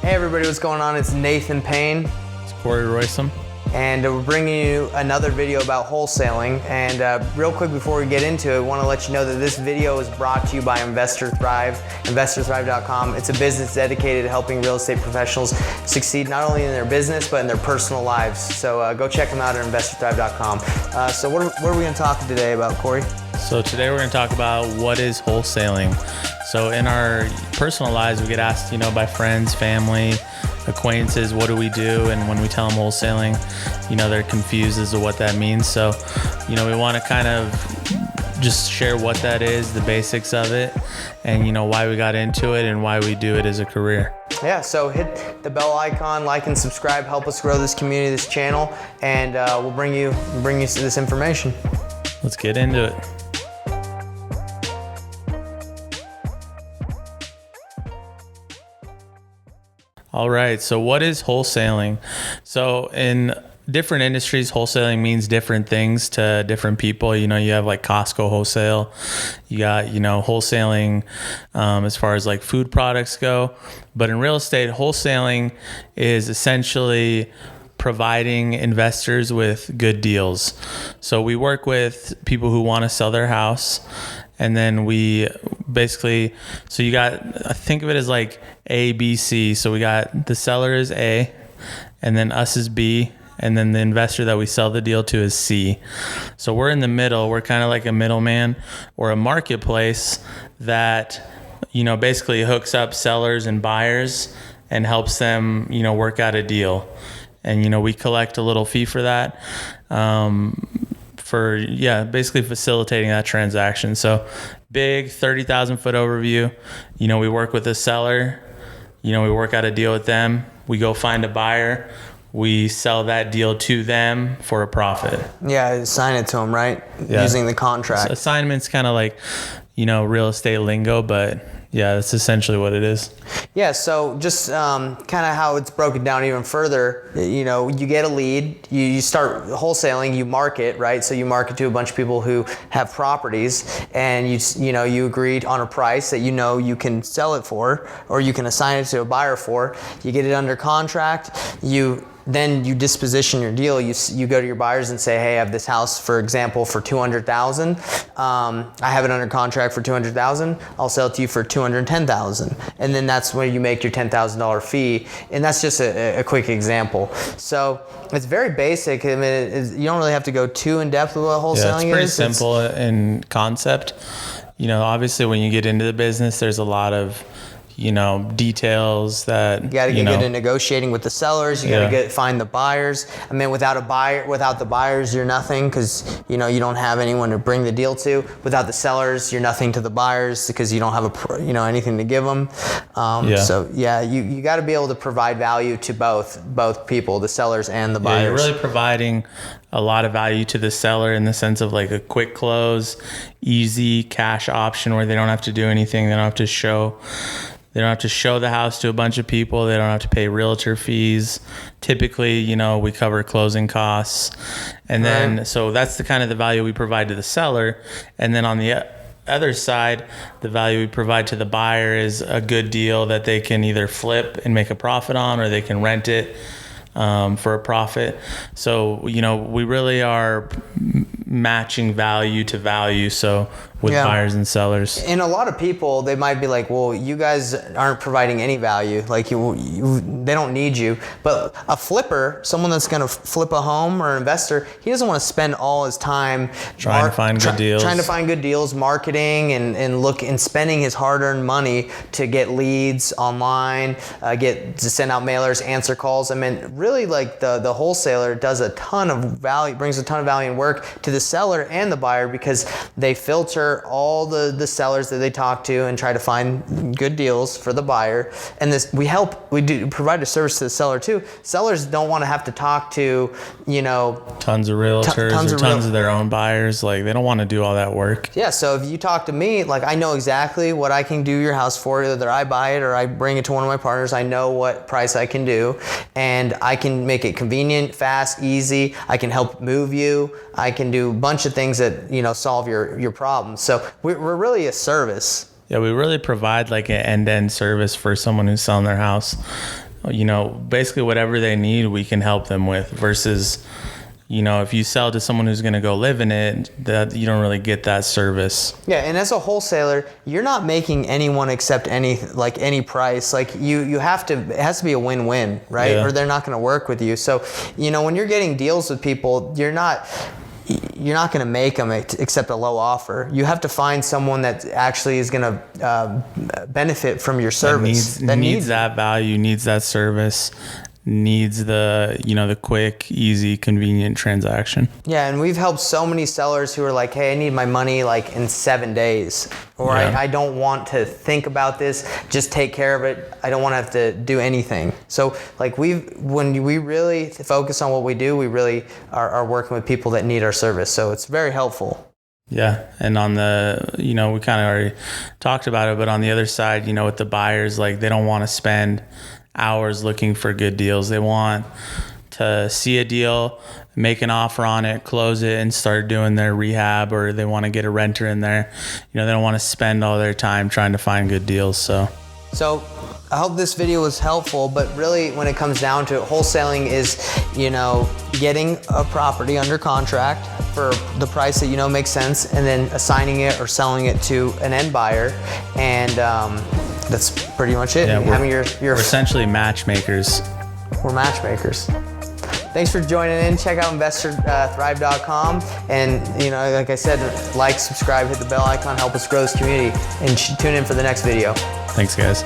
Hey everybody, what's going on? It's Nathan Payne. It's Corey Roysum. And we're bringing you another video about wholesaling. And real quick before we get into it, I want to let you know that this video is brought to you by Investor Thrive, investorthrive.com. It's a business dedicated to helping real estate professionals succeed not only in their business, but in their personal lives. So go check them out at investorthrive.com. So what are we going to talk today about, Corey? So today we're going to talk about what is wholesaling. So in our personal lives, we get asked, by friends, family, acquaintances, what do we do? And when we tell them wholesaling, they're confused as to what that means. So, we want to kind of just share what that is, the basics of it, and, why we got into it and why we do it as a career. Yeah, so hit the bell icon, like and subscribe, help us grow this community, this channel, and we'll bring you this information. Let's get into it. All right, so what is wholesaling? So in different industries, wholesaling means different things to different people. You have like Costco wholesale, you got, wholesaling as far as like food products go. But in real estate, wholesaling is essentially providing investors with good deals. So we work with people who want to sell their house. And then we basically, so you got, I think of it as like A, B, C. So we got the seller is A, and then us is B, and then the investor that we sell the deal to is C. So we're in the middle. We're kind of like a middleman or a marketplace that, basically hooks up sellers and buyers and helps them, work out a deal. And, we collect a little fee for that. Basically facilitating that transaction. So big 30,000 foot overview. We work with a seller, we work out a deal with them. We go find a buyer. We sell that deal to them for a profit. Yeah, assign it to them, right? Yeah. Using the contract. So assignment's kind of like, real estate lingo, but yeah, that's essentially what it is. Yeah, so just kind of how it's broken down even further, you get a lead, you start wholesaling, you market, right? So you market to a bunch of people who have properties, and you agreed on a price that you can sell it for, or you can assign it to a buyer for. You get it under contract, then you disposition your deal. You go to your buyers and say, hey, I have this house, for example, for $200,000. I have it under contract for $200,000. I'll sell it to you for $210,000. And then that's where you make your $10,000 fee. And that's just a quick example. So it's very basic. I mean, you don't really have to go too in depth with what wholesaling is. Yeah, it's pretty simple in concept. Obviously when you get into the business, there's a lot of details that you got to get good at negotiating with the sellers. You got to find the buyers. I mean, without the buyers, you're nothing, because you don't have anyone to bring the deal to. Without the sellers, you're nothing to the buyers, because you don't have anything to give them. So you got to be able to provide value to both people, the sellers and the buyers. You're really providing a lot of value to the seller in the sense of like a quick close, easy cash option where they don't have to do anything. They don't have to show the house to a bunch of people. They don't have to pay realtor fees. Typically, we cover closing costs. And then, so that's the kind of the value we provide to the seller. And then on the other side, the value we provide to the buyer is a good deal that they can either flip and make a profit on, or they can rent it for a profit. So, we really are matching value to value. So with buyers and sellers. And a lot of people, they might be like, well, you guys aren't providing any value. Like they don't need you. But a flipper, someone that's going to flip a home, or an investor, he doesn't want to spend all his time trying to find good deals, marketing and spending his hard-earned money to get leads online, to send out mailers, answer calls. I mean, really, like the wholesaler does a ton of value, brings a ton of value and work to the seller and the buyer, because they filter all the sellers that they talk to and try to find good deals for the buyer. And we do provide a service to the seller too. Sellers don't want to have to talk to, tons of realtors, tons of their own buyers. Like, they don't want to do all that work. Yeah. So if you talk to me, like, I know exactly what I can do your house for, whether I buy it or I bring it to one of my partners. I know what price I can do, and I can make it convenient, fast, easy. I can help move you. I can do a bunch of things that, solve your problems. So we're really a service. Yeah, we really provide like an end-to-end service for someone who's selling their house. basically whatever they need, we can help them with, versus, if you sell to someone who's going to go live in it, that you don't really get that service. Yeah, and as a wholesaler, you're not making anyone accept any price. Like you have to, it has to be a win-win, right? Yeah. Or they're not going to work with you. So, when you're getting deals with people, you're not going to make them accept a low offer. You have to find someone that actually is going to benefit from your service. That needs that value, needs that service, needs the quick, easy, convenient transaction. Yeah, and we've helped so many sellers who are like, hey, I need my money like in 7 days. Or I don't want to think about this, just take care of it. I don't want to have to do anything. So like when we really focus on what we do, we really are working with people that need our service. So it's very helpful. Yeah. And on the, we kind of already talked about it, but on the other side, with the buyers, like they don't want to spend hours looking for good deals. They want to see a deal, make an offer on it, close it, and start doing their rehab, or they want to get a renter in there. They don't want to spend all their time trying to find good deals. So I hope this video was helpful, but really when it comes down to it, wholesaling is, getting a property under contract for the price that makes sense, and then assigning it or selling it to an end buyer. And that's pretty much it. yeah, Having your we're essentially matchmakers. We're matchmakers. Thanks for joining in. Check out investorthrive.com. And, like I said, like, subscribe, hit the bell icon, help us grow this community, and tune in for the next video. Thanks, guys.